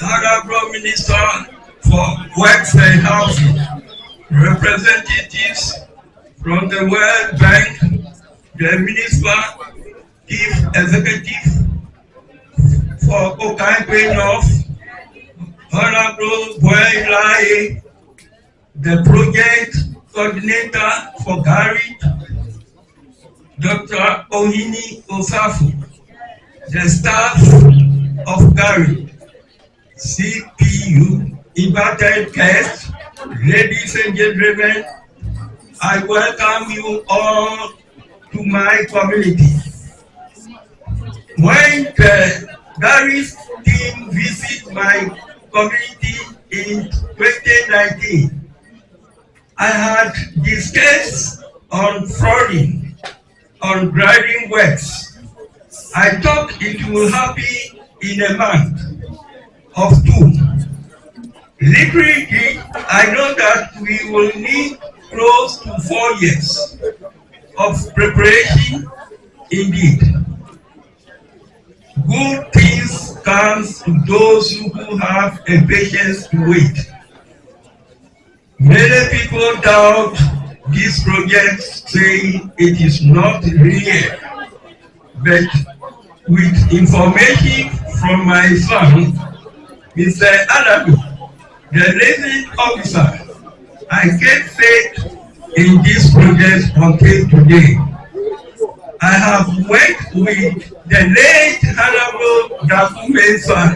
Honorable Minister for Works and Housing, representatives from the World Bank, the Minister, Chief Executive for Okaikwei North, Honorable Boy, the Project Coordinator for Gary, Dr. Ohini Osafu, the staff of Gary, CPU, invited guests, ladies and gentlemen, I welcome you all to my community. When the Gary's team visited my community in 2019, I had discussed on flooding, on grading works. I thought it will happen in a month of 2. Literally, I know that we will need close to 4 years of preparation indeed. Good things come to those who have a patience to wait. Many people doubt this project, saying it is not real. But with information from my son, Mr. Adamu, the liaison officer, I get faith in this project until today. I have worked with the late Honorable Jaku Mensah,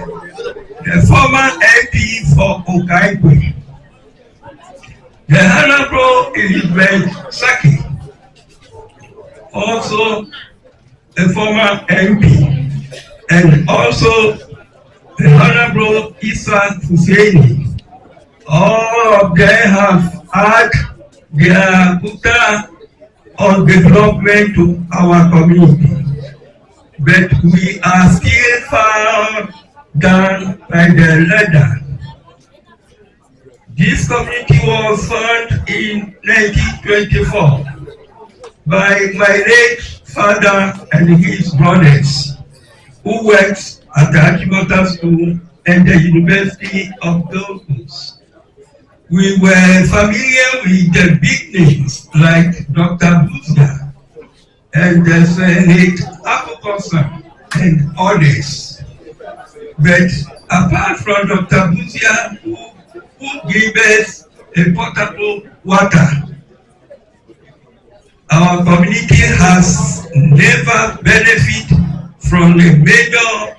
the former MP for Okaikwei, the Honorable Elizabeth Saki, also a former MP, and also the Honorable Isa Husseini. All of them have had their quota on development to our community, but we are still far down by the ladder. This community was formed in 1924 by my late father and his brothers, who worked at the Achimota School and the University of Belfast. We were familiar with the big names like Dr. Buzia and the Senate Apokosa and others. But apart from Dr. Buzia, who gave us a potable water, our community has never benefited from a major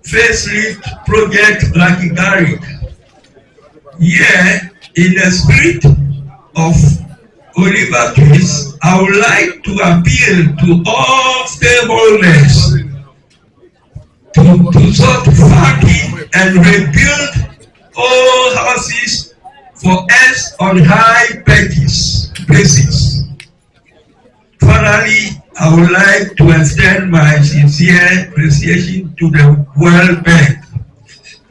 facelift project like Gary. Here, in the spirit of Oliver Twist, I would like to appeal to all stakeholders to sort funding and rebuild all houses for us on high places. Finally, I would like to extend my sincere appreciation to the World Bank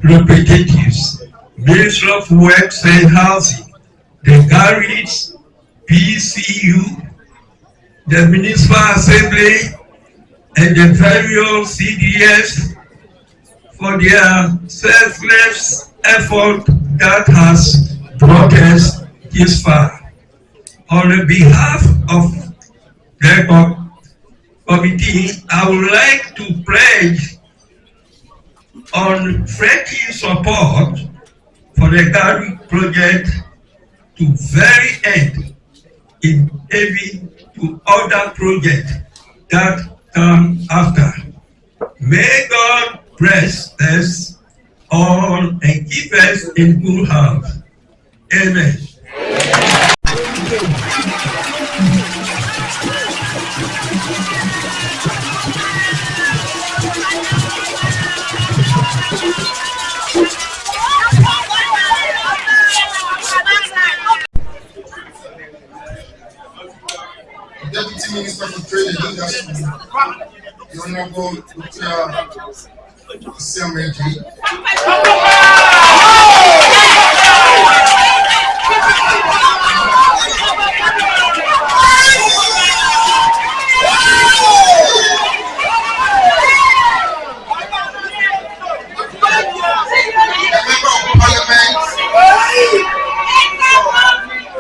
representatives, Ministry of Works and Housing, the Garage, PCU, the Municipal Assembly, and the various CDS for their selfless effort that has brought us this far. On behalf of the committee, I would like to pledge unflinching support for the Gary project to very end in aiming to other projects that come after. May God bless us all and keep us in good health. Amen. Deputy Minister for Trade and Industry, the Honorable Dr. CMG.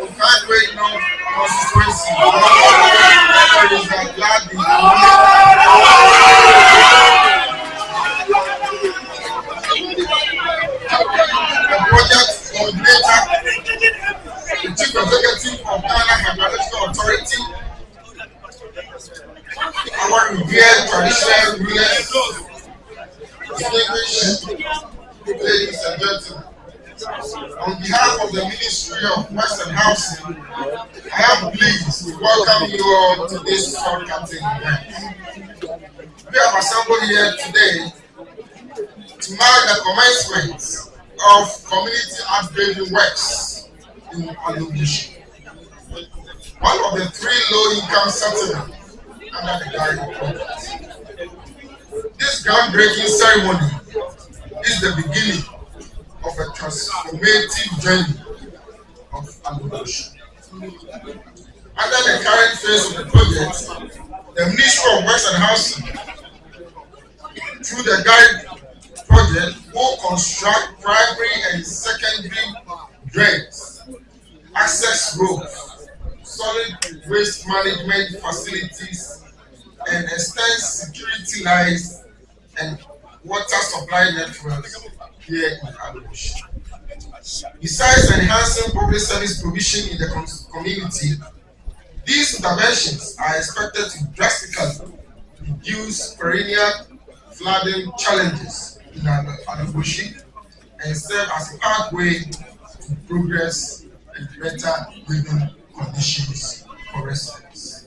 Okaikwei Constituency. The project coordinator, the Chief Executive of Ghana Hydrological Authority, our revered traditional rulers, distinguished ladies and gentlemen. On behalf of the Ministry of Works and Housing, I am pleased to welcome you all to this short-cutting event. We have assembled here today to mark the commencement of community upgrading works in Alubishi, one of the 3 low-income settlements under the Gary project. This groundbreaking ceremony is the beginning of a transformative journey of Alubishi. Under the current phase of the project, the Ministry of Works and Housing, through the Gary project, will construct primary and secondary drains, access roads, solid waste management facilities, and extend security lines and water supply networks here in Alubishi. Besides enhancing public service provision in the community, These interventions are expected to drastically reduce perennial flooding challenges in Anabushi and serve as a pathway to progress and better living conditions for residents.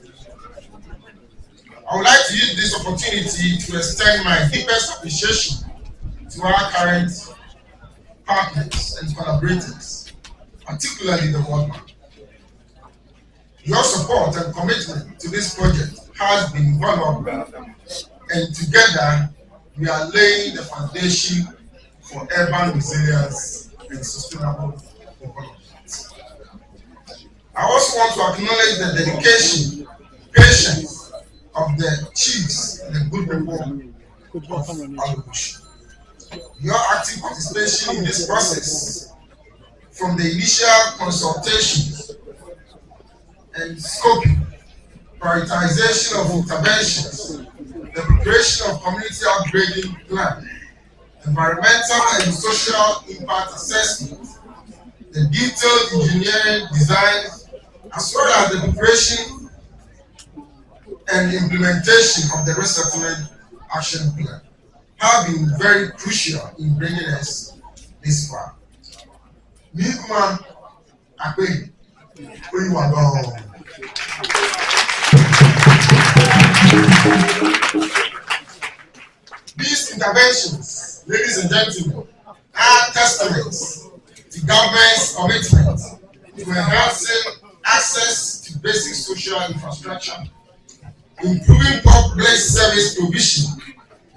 I would like to use this opportunity to extend my deepest appreciation to our current partners and collaborators, particularly the World Bank. Your support and commitment to this project has been invaluable, and together we are laying the foundation for urban resilience and sustainable development. I also want to acknowledge the dedication, patience of the chiefs and the good people of Alubushi. Your active participation in this process, from the initial consultations and scoping, prioritization of interventions, the preparation of community upgrading plan, environmental and social impact assessment, the detailed engineering design, as well as the preparation and implementation of the resettlement action plan, have been very crucial in bringing us this far. Okaikwei, where you are going? These interventions, ladies and gentlemen, are testaments to government's commitment to enhancing access to basic social infrastructure, improving public service provision,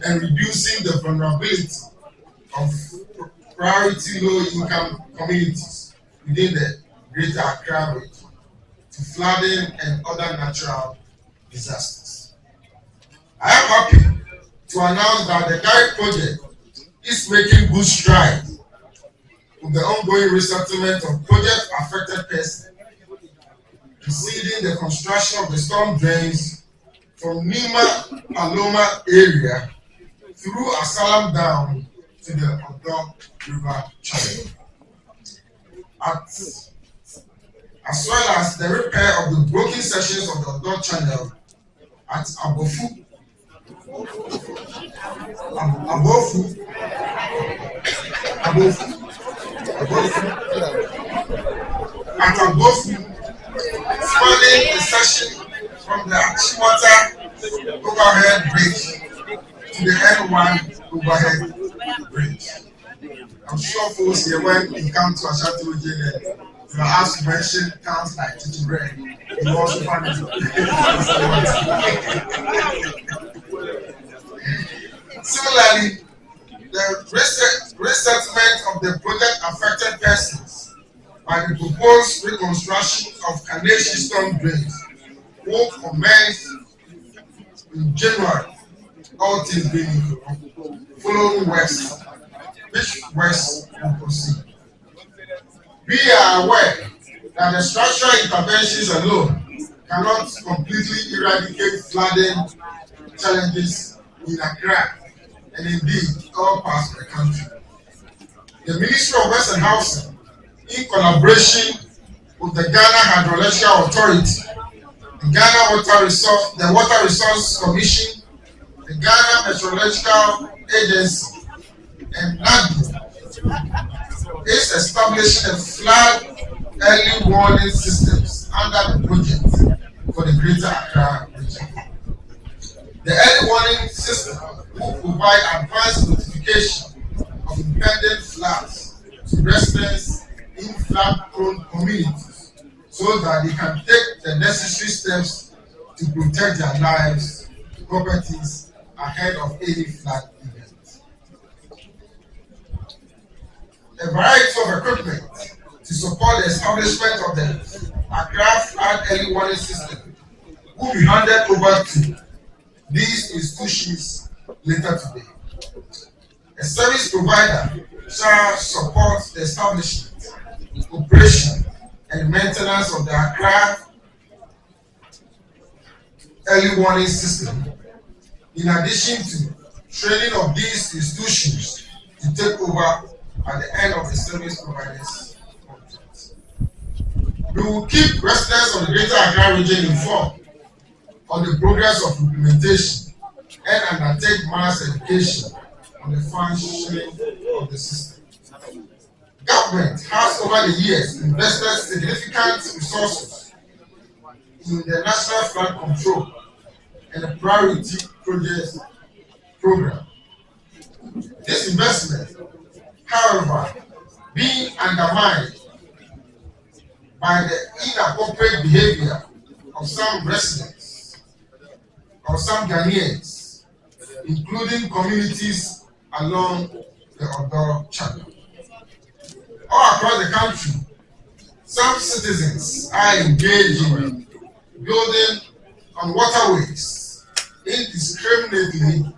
and reducing the vulnerability of priority low-income communities within the Greater Accra region to flooding and other natural disasters. I am happy to announce that the Gary project is making good strides with the ongoing resettlement of project-affected persons, preceding the construction of the storm drains from Nima Paloma area through Asalam down to the Odo River channel, as well as the repair of the broken sections of the Odo channel at Abofu, following the section from the Achiwata overhead bridge to the N1 overhead bridge. I'm sure folks here, when you come to Ashanti region, you are asked to mention towns like Titibray. You also find it. Similarly, the resettlement of the project-affected persons by the proposed reconstruction of Kaneshi storm drains will commence in January, all things being equal, following west, which west will proceed. We are aware that the structural interventions alone cannot completely eradicate flooding challenges in Accra and indeed all parts of the country. The Ministry of Western Housing, in collaboration with the Ghana Hydrological Authority, the the Water Resource Commission, the Ghana Meteorological Agency, and NADU, is establishing a flood early warning systems under the project for the Greater Accra region. The early warning system will provide advanced notification of impending floods to residents in flood-prone communities so that they can take the necessary steps to protect their lives, properties ahead of any flood event. A variety of equipment to support the establishment of the Accra flood early warning system will be handed over to these institutions later today. A service provider shall support the establishment, operation, and maintenance of the Accra early warning system, in addition to training of these institutions to take over at the end of the service provider's contract. We will keep residents of the Greater Accra region informed on the progress of implementation and undertake mass education on the functioning of the system. Government has over the years invested significant resources in the National Flood Control and the Priority Projects Program. This investment, however, being undermined by the inappropriate behavior of some residents or some Ghanaians, including communities along the Odo Channel. All across the country, some citizens are engaged in building on waterways, indiscriminately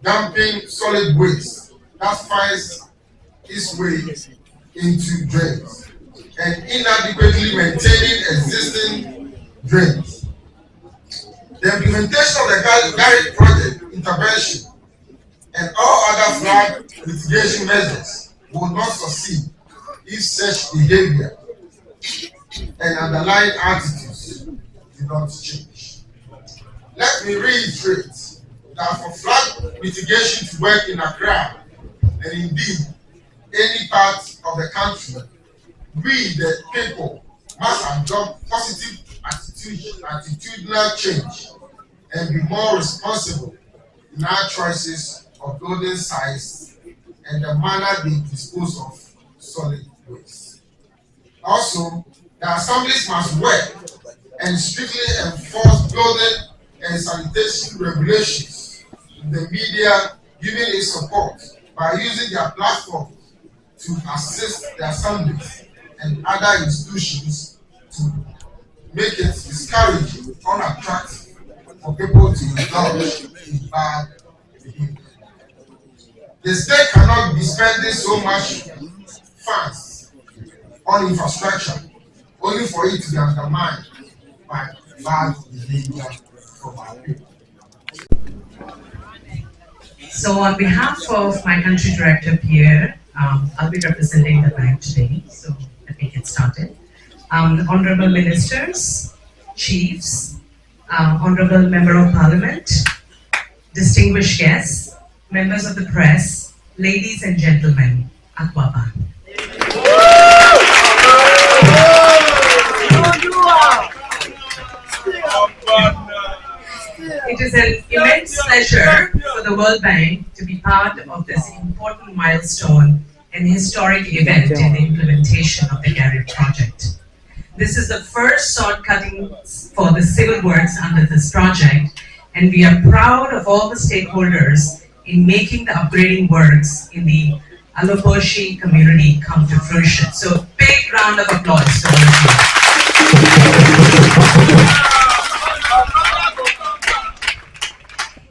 dumping solid waste that finds its way into drains and inadequately maintaining existing drains. The implementation of the Garrett project intervention and all other flood mitigation measures will not succeed if such behavior and underlying attitudes do not change. Let me reiterate that for flood mitigation to work in Accra and indeed any part of the country, we the people must adopt positive attitudinal change and be more responsible in our choices of building size and the manner they dispose of solid waste. Also, the assemblies must work and strictly enforce building and sanitation regulations, the media giving its support by using their platform to assist the assemblies and other institutions to make it discouraging, unattractive for people to indulge in bad behavior. The state cannot be spending so much funds on infrastructure only for it to be undermined by bad behavior from our people. So on behalf of my country director, Pierre, I'll be representing the bank today, so let me get started. Honorable Ministers, Chiefs, Honorable Member of Parliament, distinguished guests, members of the press, ladies and gentlemen, Akwaba. It is an immense pleasure for the World Bank to be part of this important milestone and historic event in the implementation of the Garrett project. This is the first sword cutting for the civil works under this project, and we are proud of all the stakeholders in making the upgrading works in the Aloposhi community come to fruition. So big round of applause to all of you.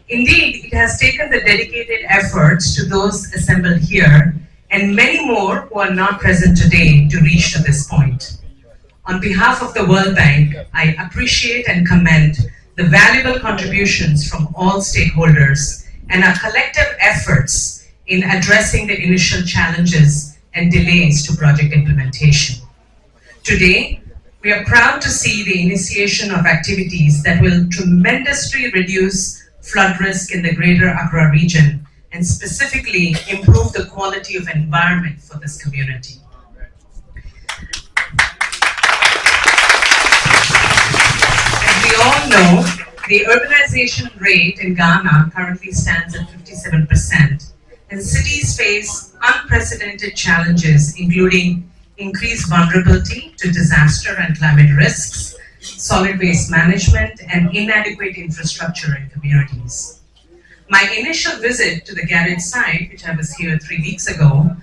Indeed, it has taken the dedicated efforts to those assembled here and many more who are not present today to reach to this point. On behalf of the World Bank, I appreciate and commend the valuable contributions from all stakeholders and our collective efforts in addressing the initial challenges and delays to project implementation. Today, we are proud to see the initiation of activities that will tremendously reduce flood risk in the greater Accra region and specifically improve the quality of environment for this community. As we all know, the urbanization rate in Ghana currently stands at 57%, and cities face unprecedented challenges, including increased vulnerability to disaster and climate risks, solid waste management, and inadequate infrastructure in communities. My initial visit to the Garrett site, which I was here 3 weeks ago,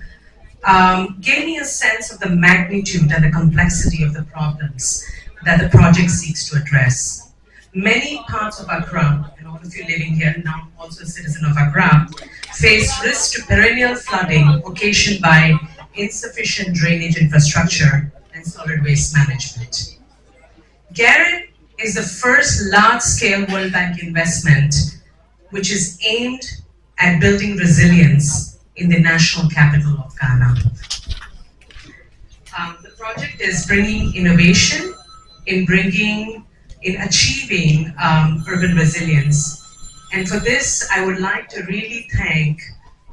gave me a sense of the magnitude and the complexity of the problems that the project seeks to address. Many parts of Accra, and all of you living here now also a citizen of Accra, face risk to perennial flooding occasioned by insufficient drainage infrastructure and solid waste management. Garrett is the first large-scale World Bank investment which is aimed at building resilience in the national capital of Ghana. The project is bringing innovation in achieving urban resilience. And for this, I would like to really thank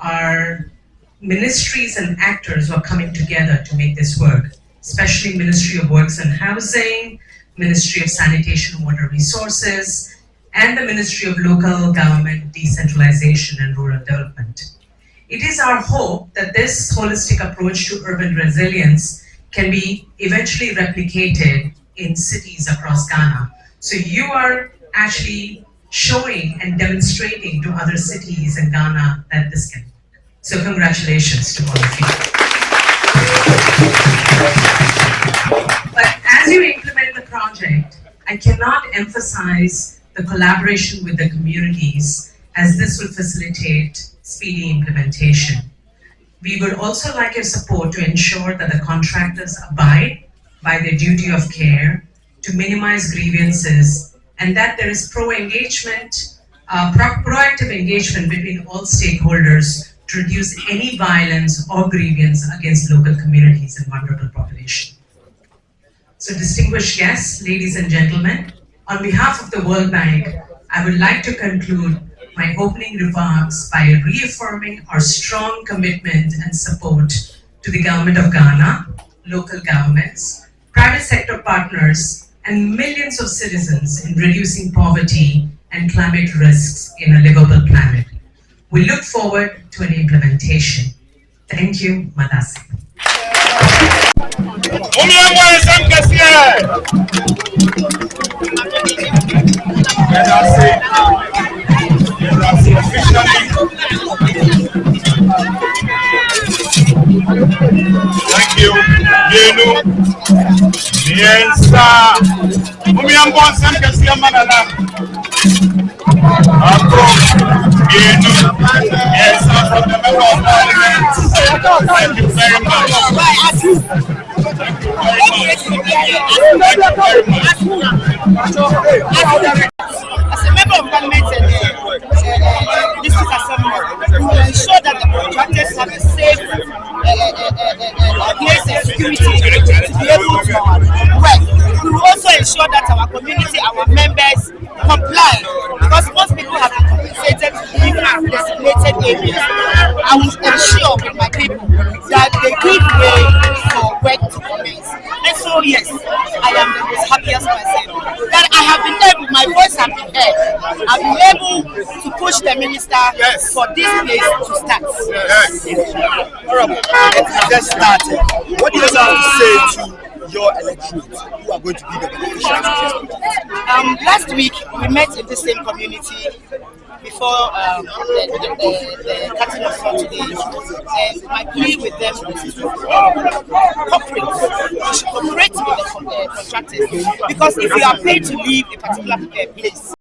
our ministries and actors who are coming together to make this work, especially Ministry of Works and Housing, Ministry of Sanitation and Water Resources, and the Ministry of Local Government, Decentralization and Rural Development. It is our hope that this holistic approach to urban resilience can be eventually replicated in cities across Ghana. So you are actually showing and demonstrating to other cities in Ghana that this can work. So congratulations to all of you. But as you implement the project, I cannot emphasize the collaboration with the communities, as this will facilitate speedy implementation. We would also like your support to ensure that the contractors abide by their duty of care to minimize grievances, and that there is proactive engagement between all stakeholders to reduce any violence or grievance against local communities and vulnerable population. So distinguished guests, ladies and gentlemen, on behalf of the World Bank, I would like to conclude my opening remarks by reaffirming our strong commitment and support to the Government of Ghana, local governments, private sector partners, and millions of citizens in reducing poverty and climate risks in a livable planet. We look forward to an implementation. Thank you, Madasi. Thank you. Yes, yes, from the Member of Parliament. Thank you very much. As a member of Parliament and District Assembly, we will ensure that the contractors have a safe place and security to be able to work. We will also ensure that our community, our members comply, because most people have been compensated to live in designated areas. I will ensure with my people that they give way for work to commence. And so yes, I am the most happiest person that I have been able, my voice has been heard. I've been able to push the minister for this place to start. Honorable, it just started. What do you have to say to your electorate who are going to be the beneficiaries of this project? Last week we met in the same community before the cutting of straw today, and my plea with them is to cooperate. We should cooperate with the contractors, because if you are paid to leave a particular place,